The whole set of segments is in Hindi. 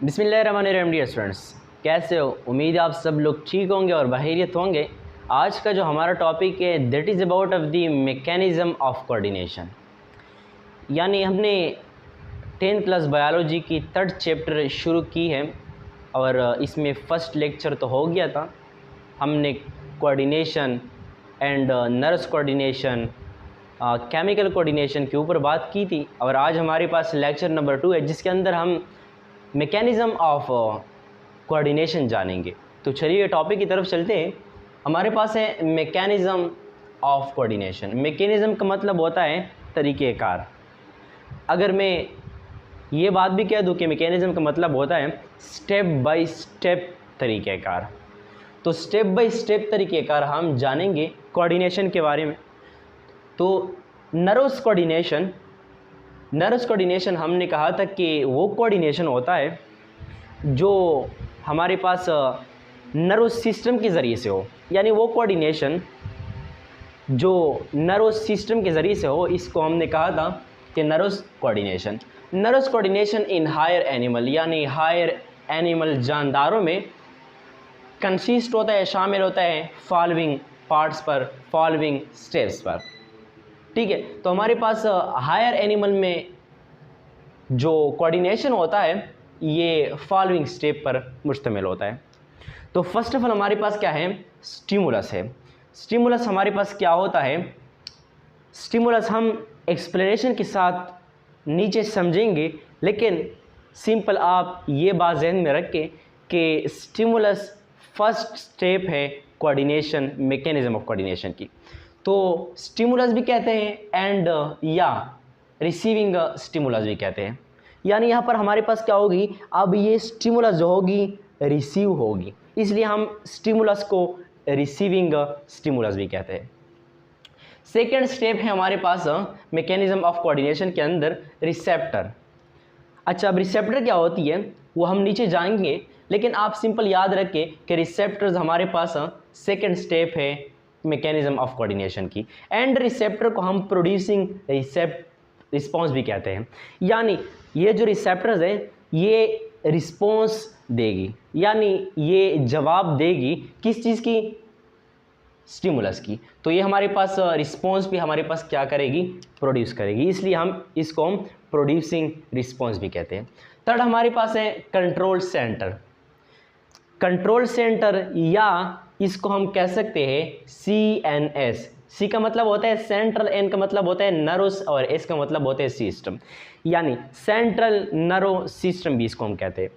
बिस्मिल्लाहिर्रहमानिर्रहीम डियर स्टूडेंट्स, कैसे हो? उम्मीद है आप सब लोग ठीक होंगे और बखैरियत होंगे। आज का जो हमारा टॉपिक है that is about of the mechanism of coordination. यानी हमने 10th क्लास बायोलॉजी की 3rd चैप्टर शुरू की है और इसमें फ़र्स्ट लेक्चर तो हो गया था। हमने coordination and nerves coordination, chemical coordination के ऊपर बात की थी और आज हमारे पास लेक्चर नंबर 2 है जिसके अंदर हम मैकेनिज़्म ऑफ कोऑर्डिनेशन जानेंगे। तो चलिए टॉपिक की तरफ चलते हैं। हमारे पास है मैकेनिज़्म ऑफ कोऑर्डिनेशन। मैकेनिज़्म का मतलब होता है तरीक़ेकार। अगर मैं ये बात भी कह दूं कि मैकेनिज़्म का मतलब होता है स्टेप बाय स्टेप तरीक़ेकार, तो स्टेप बाय स्टेप तरीक़ेकार हम जानेंगे कोऑर्डिनेशन के बारे में। तो नर्व्स कोऑर्डिनेशन हमने कहा था कि वो कोऑर्डिनेशन होता है जो हमारे पास नर्व सिस्टम के ज़रिए से हो। यानी वो कोऑर्डिनेशन जो नर्व सिस्टम के ज़रिए से हो, इसको हमने कहा था कि nerves coordination in higher animal, यानी हायर एनिमल जानदारों में कंसिस्ट होता है, शामिल होता है फॉलोइंग पार्ट्स पर, फॉलोइंग स्टेप्स पर। ठीक है, तो हमारे पास हायर एनिमल में जो कोऑर्डिनेशन होता है ये फॉलोइंग स्टेप पर मुश्तमिल होता है। तो फर्स्ट ऑफ ऑल हमारे पास क्या है? स्टिमुलस है। स्टिमुलस हमारे पास क्या होता है? स्टिमुलस हम एक्सप्लेनेशन के साथ नीचे समझेंगे, लेकिन सिंपल आप ये बात ज़हन में रखें कि स्टिमुलस फर्स्ट स्टेप है कोऑर्डिनेशन, मैकेनिज़्म ऑफ कोऑर्डिनेशन की। तो स्टिमुलस भी कहते हैं एंड या रिसीविंग स्टिमुलस भी कहते हैं। यानी यहाँ पर हमारे पास क्या होगी? अब ये स्टिमुलस जो होगी रिसीव होगी, इसलिए हम स्टिमुलस को रिसीविंग स्टिमुलस भी कहते हैं। सेकेंड स्टेप है हमारे पास मैकेनिज़्म ऑफ कोऑर्डिनेशन के अंदर रिसेप्टर। अच्छा, अब रिसेप्टर क्या होती है वो हम नीचे जाएंगे, लेकिन आप सिंपल याद रखें कि रिसेप्टर्स हमारे पास सेकेंड स्टेप है मैकेनिज़्म ऑफ कोऑर्डिनेशन की। एंड रिसेप्टर को हम प्रोड्यूसिंग रिस्पॉन्स भी कहते हैं। यानी ये जो रिसेप्टर्स हैं ये रिस्पॉन्स देगी, यानी ये जवाब देगी किस चीज़ की? स्टिमुलस की। तो ये हमारे पास रिस्पॉन्स भी हमारे पास क्या करेगी? प्रोड्यूस करेगी, इसलिए इसको हम प्रोड्यूसिंग रिस्पॉन्स भी कहते हैं। थर्ड हमारे पास है कंट्रोल सेंटर। कंट्रोल सेंटर या इसको हम कह सकते हैं CNS। सी का मतलब होता है सेंट्रल, एन का मतलब होता है नर्व्स और एस का मतलब होता है सिस्टम, यानी सेंट्रल नर्व सिस्टम भी इसको हम कहते हैं।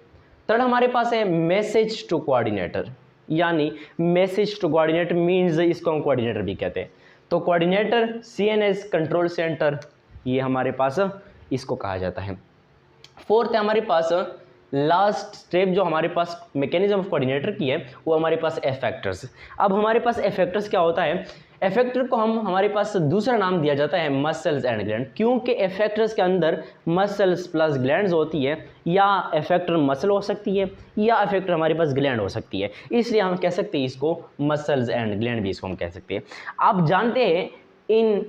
थर्ड हमारे पास है मैसेज टू कोऑर्डिनेटर। यानी मैसेज टू कोऑर्डिनेटर मीन्स इसको हम कोऑर्डिनेटर भी कहते हैं। तो कोऑर्डिनेटर, CNS, कंट्रोल सेंटर, ये हमारे पास इसको कहा जाता है। फोर्थ है हमारे पास लास्ट स्टेप जो हमारे पास मैकेनिज़्म ऑफ कोऑर्डिनेटर की है वो हमारे पास इफेक्टर्स। अब हमारे पास इफेक्टर्स क्या होता है? इफेक्टर को हमारे पास दूसरा नाम दिया जाता है मसल्स एंड ग्लैंड, क्योंकि इफेक्टर्स के अंदर मसल्स प्लस ग्लैंड्स होती है, या इफेक्टर मसल हो सकती है या इफेक्टर हमारे पास ग्लैंड हो सकती है, इसलिए हम कह सकते हैं इसको मसल्स एंड ग्लैंड भी इसको हम कह सकते हैं। आप जानते हैं इन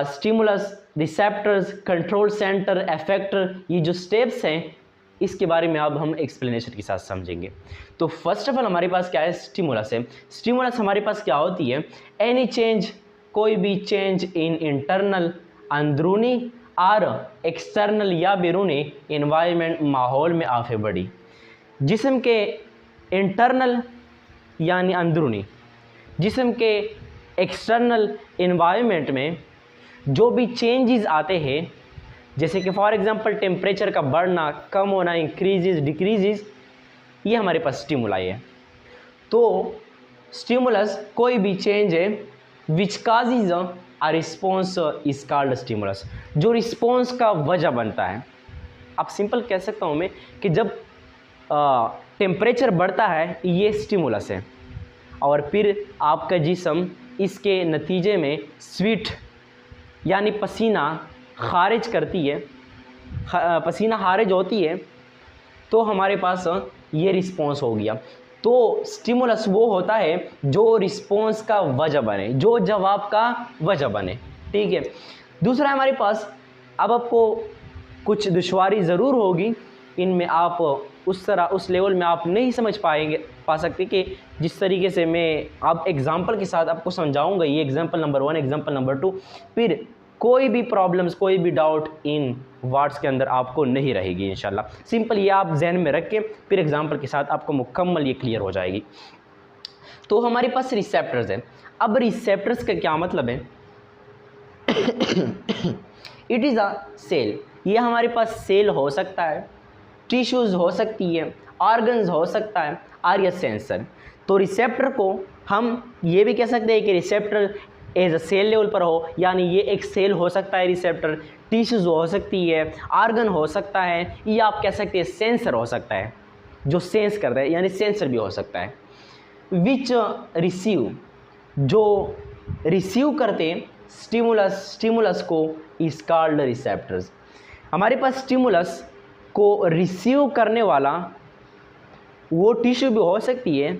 stimulus, receptors, control centre, effector, ये जो स्टेप्स हैं इसके बारे में अब हम एक्सप्लेनेशन के साथ समझेंगे। तो फर्स्ट ऑफ ऑल हमारे पास क्या है? स्टिमुलस है। स्टिमुलस हमारे पास क्या होती है? एनी चेंज, कोई भी चेंज इन इंटरनल, अंदरूनी और एक्सटर्नल या बैरूनी इन्वायरमेंट, माहौल में ऑफ ए बॉडी। जिस्म के इंटरनल यानी अंदरूनी, जिस्म के एक्सटर्नल इन्वायरमेंट में जो भी चेंजेस आते हैं, जैसे कि फॉर एग्जांपल टेम्परेचर का बढ़ना, कम होना, इंक्रीजेस, डिक्रीजेस, ये हमारे पास स्टिमुलाई है। तो स्टिमुलस कोई भी चेंज है which causes a response is called stimulus, जो रिस्पॉन्स का वजह बनता है। अब सिंपल कह सकता हूँ मैं कि जब टेम्परेचर बढ़ता है ये स्टिमुलस है, और फिर आपका जिस्म इसके नतीजे में स्वेट यानी पसीना खारिज करती है, पसीना खारिज होती है, तो हमारे पास ये रिस्पॉन्स हो गया। तो स्टिमुलस वो होता है जो रिस्पॉन्स का वजह बने, जो जवाब का वजह बने। ठीक है, दूसरा हमारे पास, अब आपको कुछ दुश्वारी ज़रूर होगी इनमें आप उस तरह उस लेवल में आप नहीं समझ पा सकते कि जिस तरीके से मैं आप एग्जांपल के साथ आपको समझाऊंगा। ये एग्जांपल नंबर 1, एग्जांपल नंबर 2, फिर कोई भी प्रॉब्लम्स, कोई भी डाउट इन वर्ड्स के अंदर आपको नहीं रहेगी इंशाल्लाह। सिंपल ये आप जहन में रख के फिर एग्जांपल के साथ आपको मुकम्मल ये क्लियर हो जाएगी। तो हमारे पास रिसेप्टर्स हैं। अब रिसेप्टर्स का क्या मतलब है? It is a cell. ये हमारे पास सेल हो सकता है, टिश्यूज़ हो सकती है, ऑर्गन्स हो सकता है, और या सेंसर। तो रिसेप्टर को हम ये भी कह सकते हैं कि receptor as a cell level पर हो, यानी ये एक सेल हो सकता है रिसेप्टर, टिश्यूज़ हो सकती है, ऑर्गन हो सकता है, या आप कह सकते हैं सेंसर हो सकता है जो सेंस करता है, यानी सेंसर भी हो सकता है। विच रिसीव, जो रिसीव करते स्टिमुलस को इज कॉल्ड रिसेप्टर्स। हमारे पास स्टिमुलस को रिसीव करने वाला वो टिश्यू भी हो सकती है,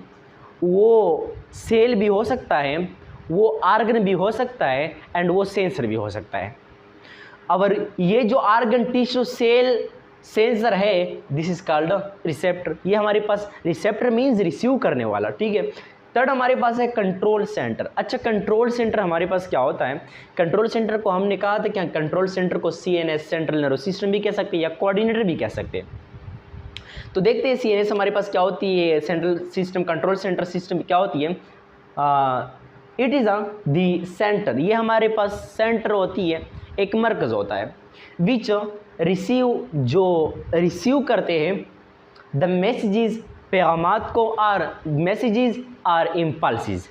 वो सेल भी हो सकता है, वो ऑर्गन भी हो सकता है, एंड वो सेंसर भी हो सकता है। और ये जो ऑर्गन, टिश्यू, सेल, सेंसर है, दिस इज कॉल्ड रिसेप्टर। ये हमारे पास रिसेप्टर मीन्स रिसीव करने वाला, ठीक है। थर्ड हमारे पास है कंट्रोल सेंटर। अच्छा, कंट्रोल सेंटर हमारे पास क्या होता है? कंट्रोल सेंटर को हमने कहा था क्या, कंट्रोल सेंटर को CNS, सेंट्रल नर्वस सिस्टम भी कह सकते हैं, या कोऑर्डिनेटर भी कह सकते हैं। तो देखते हैं CNS हमारे पास क्या होती है, central system, control centre system क्या होती है। इट इज़ दी सेंटर, ये हमारे पास सेंटर होती है, एक मरकज़ होता है। विच रिसीव, जो रिसीव करते हैं द मैसेजेस, पैगामात को, और मैसेजेस आर इम्पल्सिस,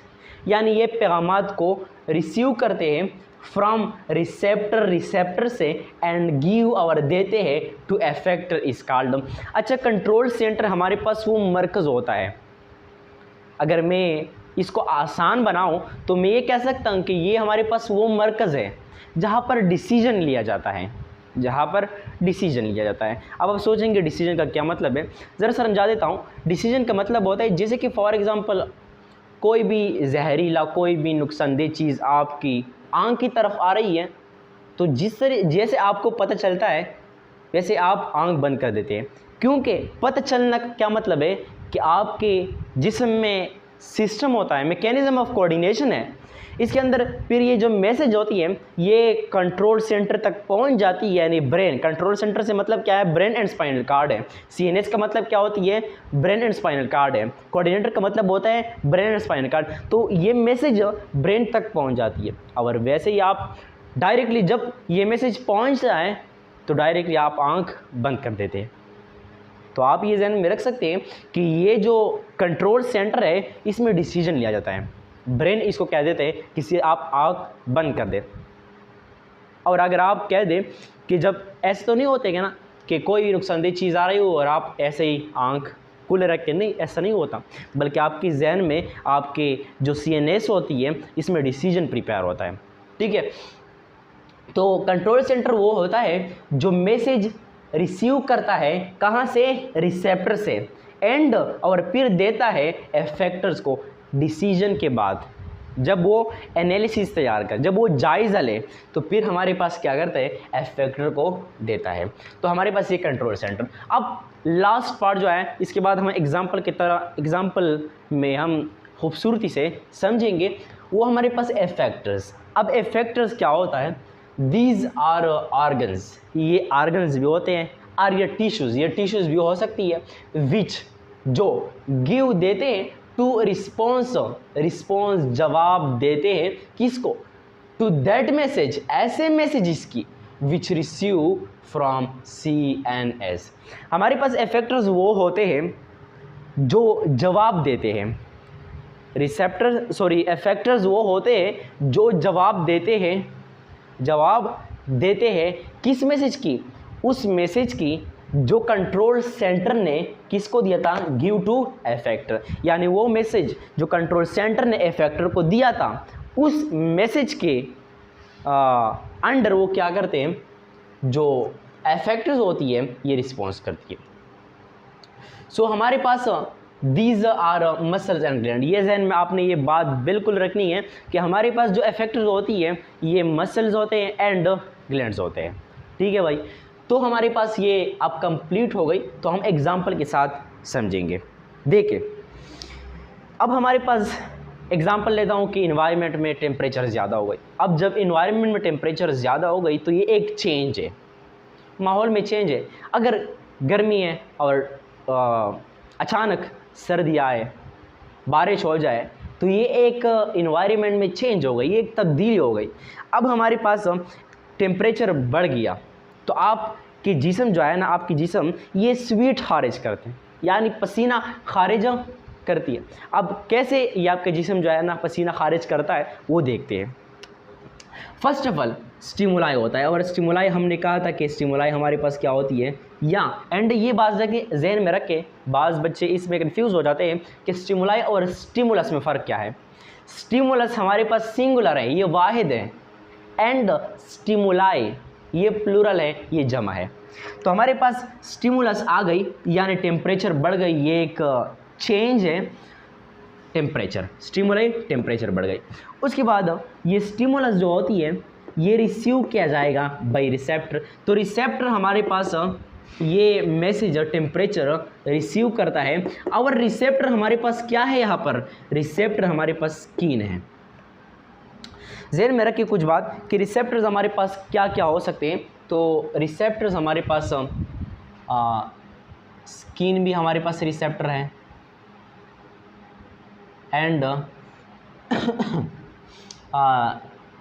यानी ये पैगामात को रिसीव करते हैं फ्रॉम रिसेप्टर, रिसेप्टर से, एंड गिव और देते हैं टू एफेक्टर इज कॉल्ड। अच्छा, कंट्रोल सेंटर हमारे पास वो मरकज़ होता है। अगर मैं इसको आसान बनाऊं तो मैं ये कह सकता हूं कि ये हमारे पास वो मरकज़ है जहां पर डिसीजन लिया जाता है, जहाँ पर डिसीजन लिया जाता है। अब आप सोचेंगे डिसीजन का क्या मतलब है, ज़रा समझा देता हूँ। डिसीजन का मतलब होता है जैसे कि फॉर एग्ज़ाम्पल कोई भी जहरीला, कोई भी नुकसानदेह चीज़ आपकी आँख की तरफ आ रही है, तो जैसे आपको पता चलता है वैसे आप आँख बंद कर देते हैं, क्योंकि पता चलना का क्या मतलब है कि आपके जिस्म में सिस्टम होता है, मैकेनिज्म ऑफ कोऑर्डिनेशन है, इसके अंदर फिर ये जो मैसेज होती है ये कंट्रोल सेंटर तक पहुंच जाती है, यानी ब्रेन। कंट्रोल सेंटर से मतलब क्या है, ब्रेन एंड स्पाइनल कार्ड है। CNS का मतलब क्या होती है, ब्रेन एंड स्पाइनल कार्ड है। कोऑर्डिनेटर का मतलब होता है ब्रेन एंड स्पाइनल कार्ड। तो ये मैसेज ब्रेन तक पहुंच जाती है, और वैसे ही आप डायरेक्टली जब ये मैसेज पहुँच जाए तो डायरेक्टली आप आँख बंद कर देते हैं। तो आप ये ध्यान में रख सकते हैं कि ये जो कंट्रोल सेंटर है इसमें डिसीजन लिया जाता है। ब्रेन इसको कह देते हैं किसी आप आँख बंद कर दे। और अगर आप कह दें कि जब ऐसे तो नहीं होते क्या ना कि कोई भी नुकसानदेह चीज़ आ रही हो और आप ऐसे ही आँख खुले रख के, नहीं, ऐसा नहीं होता, बल्कि आपकी जहन में आपके जो CNS होती है इसमें डिसीजन प्रिपेयर होता है, ठीक है। तो कंट्रोल सेंटर वो होता है जो मैसेज रिसीव करता है, कहाँ से, रिसेप्टर से, एंड और फिर देता है एफेक्टर्स को डिसीजन के बाद। जब वो एनालिसिस तैयार कर, जब वो जायज़ा ले, तो फिर हमारे पास क्या करता है, एफेक्टर को देता है। तो हमारे पास ये कंट्रोल सेंटर। अब लास्ट पार्ट जो है इसके बाद हम एग्जाम्पल में हम खूबसूरती से समझेंगे, वो हमारे पास एफेक्टर्स। अब एफेक्टर्स क्या होता है, दीज आर ऑर्गन्स, ये ऑर्गन्स भी होते हैं, और ये टिश्यूज़ भी हो सकती है, विच जो गिव देते हैं टू रिस्पॉन्स जवाब देते हैं, किसको, टू दैट मैसेज, ऐसे मैसेजेस की विच रिसीव फ्रॉम CNS। हमारे पास एफेक्टर्स वो होते हैं जो जवाब देते हैं, एफेक्टर्स वो होते हैं जो जवाब देते हैं किस मैसेज की, उस मैसेज की जो कंट्रोल सेंटर ने किसको दिया था, गिव टू एफेक्टर। यानी वो मैसेज जो कंट्रोल सेंटर ने एफेक्टर को दिया था, उस मैसेज के अंडर वो क्या करते हैं, जो एफेक्टर्स होती है ये रिस्पॉन्स करती है। सो हमारे पास these are muscles and gland. ये जहन में आपने ये बात बिल्कुल रखनी है कि हमारे पास जो एफेक्टर्स होती है ये मसल्स होते हैं एंड ग्लैंड्स होते हैं, ठीक है भाई। तो हमारे पास ये अब कंप्लीट हो गई। तो हम एग्जाम्पल के साथ समझेंगे। देखिए अब हमारे पास एग्जाम्पल लेता हूँ कि इन्वायरमेंट में टेम्परेचर ज़्यादा हो गई। अब जब इन्वायरमेंट में टेम्परेचर ज़्यादा हो गई तो ये एक चेंज है, माहौल में चेंज है। अगर गर्मी है और अचानक सर्दी आए, बारिश हो जाए, तो ये एक इन्वायरमेंट में चेंज हो गई, ये एक तब्दीली हो गई। अब हमारे पास टेम्परेचर बढ़ गया तो आपकी जिस्म जो है ना, आपकी जिस्म ये स्वीट खारिज करते हैं, यानी पसीना खारिज करती है। अब कैसे ये आपका जिस्म जो है ना पसीना खारिज करता है वो देखते हैं। फर्स्ट ऑफ ऑल स्टिमुलाई होता है, और स्टिमुलाई हमने कहा था कि स्टिमुलाई हमारे पास क्या होती है या एंड ये बात जगह जहन में रख के बाज़ बच्चे इसमें कन्फ्यूज़ हो जाते हैं कि स्टिमुलाई और स्टिमुलस में फ़र्क क्या है। स्टिमुलस हमारे पास सिंगुलर है, ये वाहिद है, एंड स्टिमुलाई ये प्लूरल है, ये जमा है। तो हमारे पास स्टिमुलस आ गई यानी टेम्परेचर बढ़ गई, ये एक चेंज है टेम्परेचर, स्टिमुलाई टेम्परेचर बढ़ गई। उसके बाद ये स्टिमुलस जो होती है ये रिसीव किया जाएगा बाय रिसेप्टर। तो रिसेप्टर हमारे पास ये मैसेज टेम्परेचर रिसीव करता है, और रिसेप्टर हमारे पास क्या है, यहाँ पर रिसेप्टर हमारे पास स्किन है। ज़हन में रखिए कुछ बात कि रिसेप्टर्स हमारे पास क्या क्या हो सकते हैं। तो रिसेप्टर्स हमारे पास स्किन भी हमारे पास रिसेप्टर है, एंड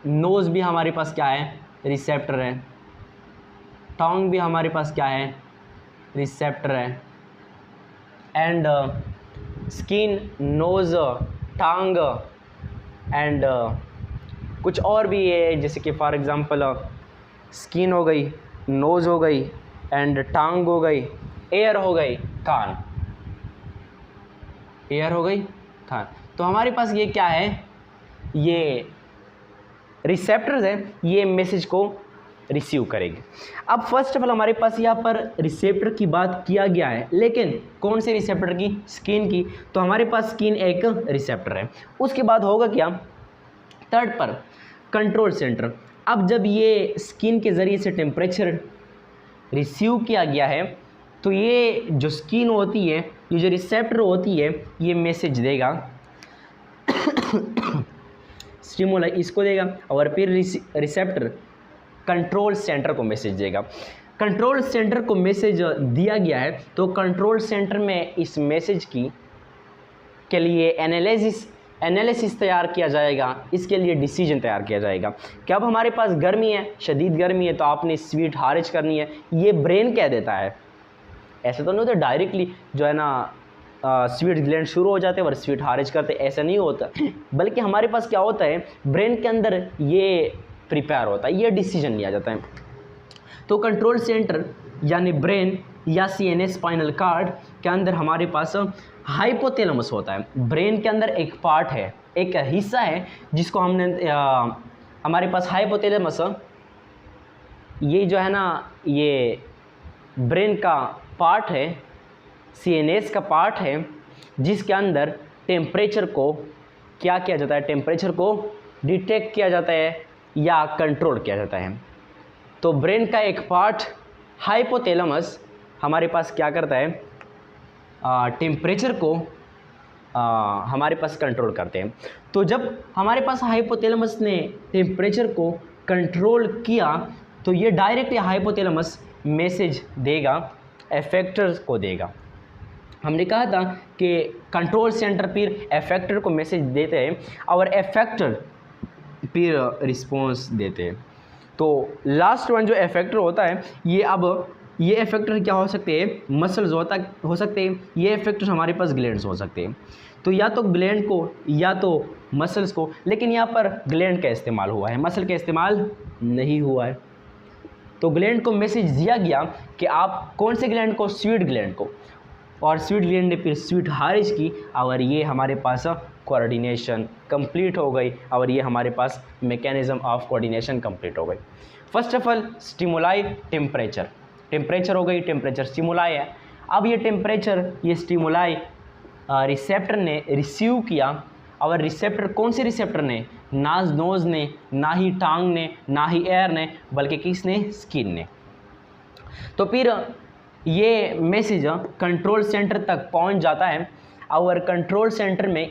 नोज़ भी हमारे पास क्या है, रिसेप्टर है। टंग भी हमारे पास क्या है, रिसेप्टर है। And skin, nose, tongue and कुछ और भी है, जैसे कि फॉर एग्ज़ाम्पल स्किन हो गई, नोज़ हो गई, एंड टंग हो गई, एयर हो गई, कान, एयर हो गई, कान। तो हमारे पास ये क्या है, ये रिसेप्टर्स है, ये मैसेज को रिसीव करेंगे। अब फर्स्ट ऑफ ऑल हमारे पास यहाँ पर रिसेप्टर की बात किया गया है, लेकिन कौन से रिसेप्टर की, स्किन की। तो हमारे पास स्किन एक रिसेप्टर है। उसके बाद होगा क्या, थर्ड पर कंट्रोल सेंटर। अब जब ये स्किन के ज़रिए से टेम्परेचर रिसीव किया गया है तो ये जो स्किन होती है, ये जो रिसेप्टर होती है, ये मैसेज देगा स्टिमुलाई इसको देगा, और फिर रिसेप्टर कंट्रोल सेंटर को मैसेज देगा। कंट्रोल सेंटर को मैसेज दिया गया है तो कंट्रोल सेंटर में इस मैसेज के लिए एनालिसिस तैयार किया जाएगा, इसके लिए डिसीजन तैयार किया जाएगा कि अब हमारे पास गर्मी है, शदीद गर्मी है, तो आपने स्वीट खारिज करनी है, ये ब्रेन कह देता है। ऐसा तो नहीं होता डायरेक्टली जो है ना स्वीट ग्लैंड शुरू हो जाते हैं और स्वीट खारिज करते, ऐसा नहीं होता, बल्कि हमारे पास क्या होता है, ब्रेन के अंदर ये प्रिपेयर होता है, ये डिसीजन लिया जाता है। तो कंट्रोल सेंटर यानी ब्रेन या CNS स्पाइनल कार्ड के अंदर हमारे पास हाइपोथैलेमस होता है। ब्रेन के अंदर एक पार्ट है, एक हिस्सा है जिसको हमने हमारे पास हाइपोथैलेमस, ये जो है ना ये ब्रेन का पार्ट है, CNS का पार्ट है, जिसके अंदर टेम्परेचर को क्या किया जाता है, टेम्परेचर को डिटेक्ट किया जाता है या कंट्रोल किया जाता है। तो ब्रेन का एक पार्ट हाइपोथैलेमस हमारे पास क्या करता है, टेम्परेचर को हमारे पास कंट्रोल करते हैं। तो जब हमारे पास हाइपोथैलेमस ने टेम्परेचर को कंट्रोल किया तो ये डायरेक्ट हाइपोथैलेमस मैसेज देगा, एफेक्टर्स को देगा। हमने कहा था कि कंट्रोल सेंटर फिर एफेक्टर को मैसेज देते हैं और एफेक्टर फिर रिस्पॉन्स देते हैं। तो लास्ट वन जो एफेक्टर होता है, ये एफेक्टर क्या हो सकते हैं, मसल्स हो सकते हैं, ये एफेक्टर हमारे पास ग्लैंड्स हो सकते हैं। तो या तो ग्लैंड को या तो मसल्स को, लेकिन यहाँ पर ग्लैंड का इस्तेमाल हुआ है, मसल का इस्तेमाल नहीं हुआ है। तो ग्लैंड को मैसेज दिया गया कि आप कौन से ग्लैंड को, स्वीट ग्लैंड को, और स्वीट ग्लैंड ने फिर स्वीट खारिज की और ये हमारे पास कोऑर्डिनेशन कंप्लीट हो गई और ये हमारे पास मैकेनिज्म ऑफ कोऑर्डिनेशन कंप्लीट हो गई। First of all stimuli, temperature हो गई, टेम्परेचर स्टिमुलाई है। अब ये टेम्परेचर, ये स्टिमुलाई रिसेप्टर ने रिसीव किया, और रिसेप्टर कौन से रिसेप्टर ने, ना नोज़ ने, ना ही टांग ने, ना ही एयर ने, बल्कि किसने, स्किन ने। तो फिर ये मैसेज कंट्रोल सेंटर तक पहुंच जाता है और कंट्रोल सेंटर में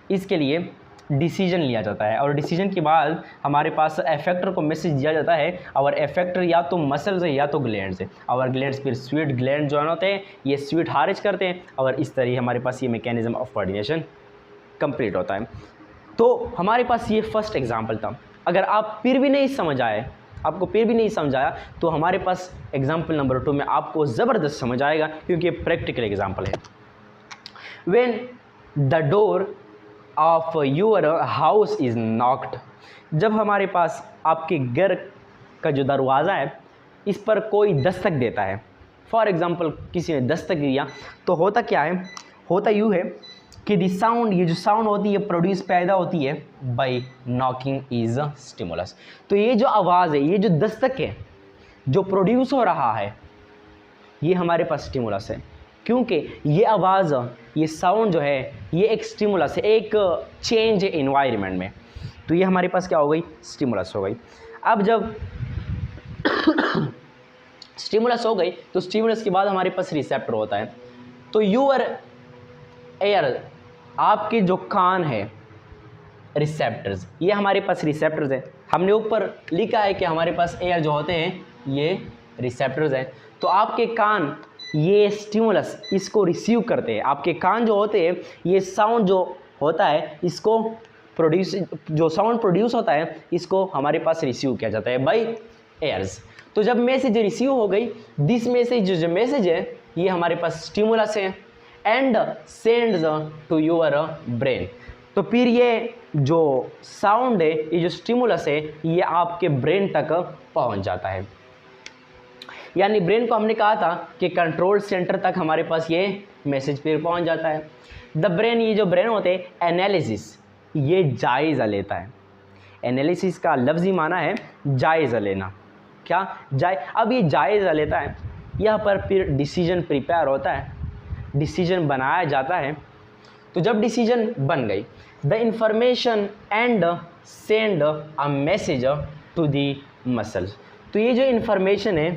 इसके लिए डिसीजन लिया जाता है और डिसीजन के बाद हमारे पास इफेक्टर को मैसेज दिया जाता है और इफेक्टर या तो मसल्स है या तो ग्लैंड्स है और ग्लैंड्स फिर स्वीट ग्लैंड जो होते हैं ये स्वीट हारिज करते हैं और इस तरह हमारे पास ये मैकेनिज्म ऑफ कोऑर्डिनेशन कंप्लीट होता है। तो हमारे पास ये फर्स्ट एग्जाम्पल था। अगर आप फिर भी नहीं समझ आए, आपको फिर भी नहीं समझ आया, तो हमारे पास एग्जाम्पल नंबर 2 में आपको ज़बरदस्त समझ आएगा क्योंकि ये प्रैक्टिकल एग्जाम्पल है। When the door of your house is knocked, जब हमारे पास आपके घर का जो दरवाज़ा है इस पर कोई दस्तक देता है, फॉर एग्ज़ाम्पल किसी ने दस्तक दिया, तो होता क्या है, होता यूँ है कि दी साउंड, ये जो साउंड होती है प्रोड्यूस पैदा होती है बाय नॉकिंग इज़ स्टिमुलस। तो ये जो आवाज़ है, ये जो दस्तक है जो प्रोड्यूस हो रहा है, ये हमारे पास स्टिमुलस है, क्योंकि ये आवाज़, ये साउंड जो है ये एक स्टिमुलस है, एक चेंज है इन्वायरमेंट में। तो ये हमारे पास क्या हो गई, स्टिमुलस हो गई। अब जब स्टिमुलस हो गई तो स्टिमुलस के बाद हमारे पास रिसेप्टर होता है। तो यूअर एयर, आपके जो कान है, रिसेप्टर्स, ये हमारे पास रिसेप्टर्स हैं। हमने ऊपर लिखा है कि हमारे पास एयर जो होते हैं ये रिसेप्टर्स हैं। तो आपके कान ये स्टिमुलस इसको रिसीव करते हैं। आपके कान जो होते हैं ये साउंड जो होता है इसको प्रोड्यूस, जो साउंड प्रोड्यूस होता है इसको हमारे पास रिसीव किया जाता है बाय एयर्स। तो जब मैसेज रिसीव हो गई, दिस मैसेज, जो मैसेज है ये हमारे पास स्टिमुलस है and sends to your brain. तो फिर ये जो साउंड है, ये जो स्टिमुलस है, ये आपके ब्रेन तक पहुंच जाता है। यानी ब्रेन को हमने कहा था कि कंट्रोल सेंटर तक हमारे पास ये मैसेज फिर पहुंच जाता है। द ब्रेन, ये जो ब्रेन होते हैं, एनालिसिस, ये जायज़ा लेता है। एनालिसिस का लफ्ज़ी माना है जायज़ा लेना। क्या अब ये जायज़ा लेता है, यहाँ पर फिर डिसीजन प्रिपेयर होता है, डिसीजन बनाया जाता है। तो जब डिसीजन बन गई, the information and send a message to the muscles. तो ये जो इंफॉर्मेशन है,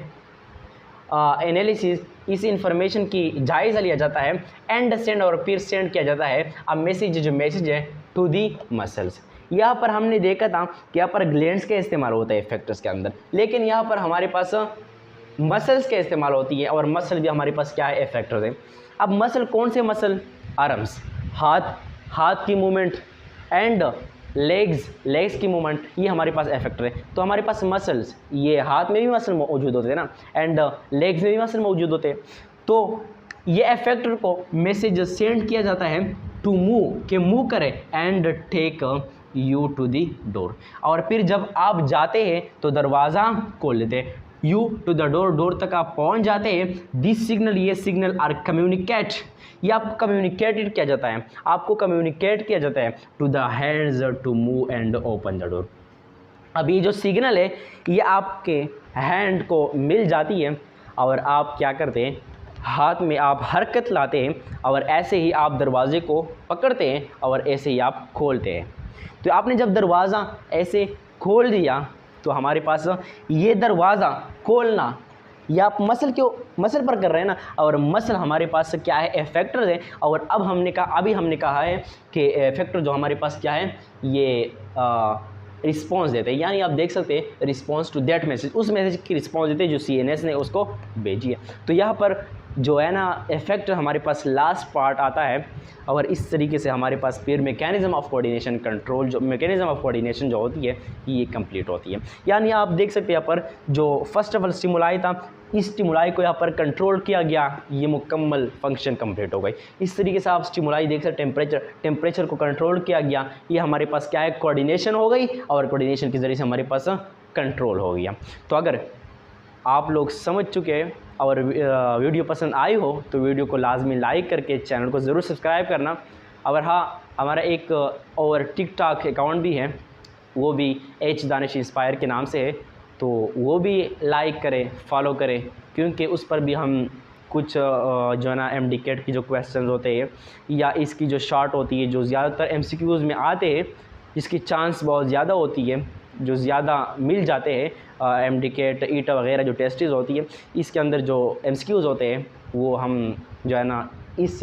एनालिसिस, इस इंफॉर्मेशन की जायज़ा लिया जाता है एंड सेंड, और फिर सेंड किया जाता है अ मैसेज, जो मैसेज है टू दी मसल्स। यहाँ पर हमने देखा था कि यहाँ पर ग्लैंड्स का इस्तेमाल होता है इफेक्टर्स के अंदर, लेकिन यहाँ पर हमारे पास मसल्स का इस्तेमाल होती है और मसल भी हमारे पास क्या है, इफेक्टर्स है। अब मसल कौन से मसल, आर्म्स, हाथ की मूवमेंट एंड लेग्स की मूवमेंट, ये हमारे पास इफेक्टर है। तो हमारे पास मसल्स, ये हाथ में भी मसल मौजूद होते हैं ना, एंड लेग्स में भी मसल मौजूद होते हैं। तो ये इफेक्टर को मैसेज सेंड किया जाता है टू मूव, के मूव करे and take you to the door. और फिर जब आप जाते हैं तो दरवाज़ा खोल लेते हैं, you to the door, door तक आप पहुंच जाते हैं। दिस सिग्नल, ये सिग्नल आर कम्युनिकेट, ये आपको कम्युनिकेटेड किया जाता है, आपको कम्युनिकेट किया जाता है to the hands to move and open the door. अब ये जो सिग्नल है ये आपके हैंड को मिल जाती है और आप क्या करते हैं, हाथ में आप हरकत लाते हैं और ऐसे ही आप दरवाजे को पकड़ते हैं और ऐसे ही आप खोलते हैं। तो आपने जब दरवाज़ा ऐसे खोल दिया तो हमारे पास ये दरवाज़ा खोलना, या आप मसल पर कर रहे हैं ना, और मसल हमारे पास क्या है, इफेक्टर है। और अब अभी हमने कहा है कि इफेक्टर जो हमारे पास क्या है, ये रिस्पॉन्स देते हैं। यानी आप देख सकते हैं रिस्पॉन्स टू दैट मैसेज, उस मैसेज की रिस्पॉन्स देते हैं जो CNS ने उसको भेजी है। तो यहाँ पर जो है ना इफेक्टर हमारे पास लास्ट पार्ट आता है और इस तरीके से हमारे पास फिर मैकेनिज्म ऑफ कोऑर्डिनेशन कंट्रोल, जो मैकेनिज्म ऑफ कोऑर्डिनेशन जो होती है ये कंप्लीट होती है। यानी आप देख सकते हैं यहाँ पर जो फर्स्ट ऑफ ऑल स्टिमुलाई था, इस स्टिमुलाई को यहाँ पर कंट्रोल किया गया, ये मुकम्मल फंक्शन कंप्लीट हो गई। इस तरीके से आप स्टिमुलाई देख सकते हैं, टेम्परेचर को कंट्रोल किया गया, ये हमारे पास क्या है, कोऑर्डिनेशन हो गई और कोऑर्डिनेशन के ज़रिए से हमारे पास कंट्रोल हो गया। तो अगर आप लोग समझ चुके हैं और वीडियो पसंद आई हो तो वीडियो को लाजमी लाइक करके चैनल को ज़रूर सब्सक्राइब करना। और हाँ, हमारा एक और टिकटॉक अकाउंट भी है, वो भी H दानिश इंस्पायर के नाम से है, तो वो भी लाइक करें, फॉलो करें, क्योंकि उस पर भी हम कुछ जो है ना MDCAT की जो क्वेश्चंस होते हैं या इसकी जो शॉर्ट होती है, जो ज़्यादातर MCQs में आते हैं, जिसकी चांस बहुत ज़्यादा होती है, जो ज़्यादा मिल जाते हैं MDCAT ईटा वगैरह जो टेस्टेज होती है, इसके अंदर जो MCQs होते हैं वो हम जो है ना इस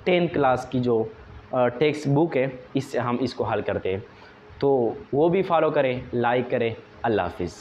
10th क्लास की जो टेक्स्ट बुक है इससे हम इसको हल करते हैं। तो वो भी फॉलो करें, लाइक करें। अल्लाह हाफिज़।